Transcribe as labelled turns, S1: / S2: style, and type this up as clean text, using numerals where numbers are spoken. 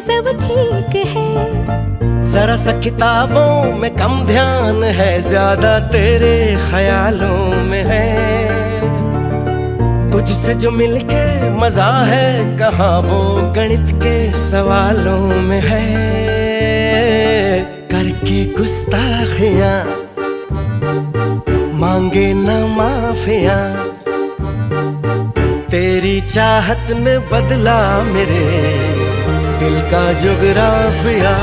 S1: सब ठीक है।
S2: जरा सा किताबों में कम ध्यान है, ज्यादा तेरे ख्यालों में है। तुझसे जो मिलके मजा है, कहाँ वो गणित के सवालों में है। करके गुस्ताखियां मांगे न माफिया, तेरी चाहत ने बदला मेरे दिल का जुगराफिया।